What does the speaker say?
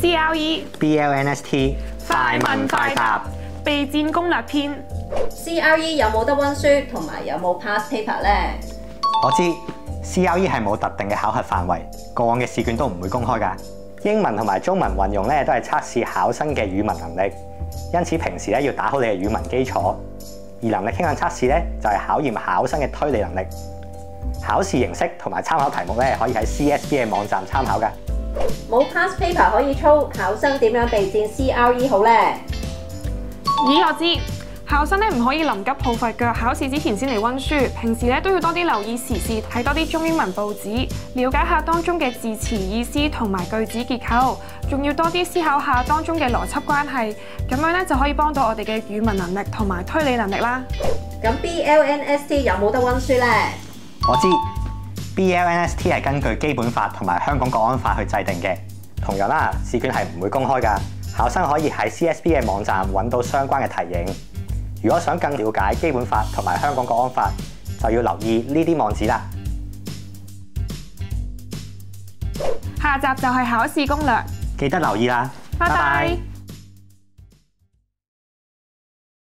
CRE BLNST 快問快答備戰攻略篇。 CRE 有冇得溫書，同埋有冇 pass paper 咧？我知 CRE 係冇特定嘅考核範圍，過往嘅試卷都唔會公開㗎。英文同埋中文運用咧都係測試考生嘅語文能力，因此平時咧要打好你嘅語文基礎。而能力傾向測試咧就係考驗考生嘅推理能力。考試形式同埋參考題目咧可以喺 CSB 嘅網站參考㗎。冇 pass paper 可以操，考生點樣備戰 CRE 好咧？咦，我知考生咧唔可以臨急抱佛腳，考試之前先嚟溫書。平時咧都要多啲留意時事，睇多啲中英文報紙，了解下當中嘅字詞意思同埋句子結構，仲要多啲思考下當中嘅邏輯關係。咁樣咧就可以幫到我哋嘅語文能力同埋推理能力啦。咁 BLNST 有冇得溫書咧？我知 BLNST 係根據基本法同埋香港國安法去制定嘅。同樣啦，試卷係唔會公開㗎，考生可以喺 CSB 嘅網站揾到相關嘅題型。如果想更了解基本法同埋香港國安法，就要留意呢啲網址啦。下集就係考試攻略，記得留意啦，拜拜。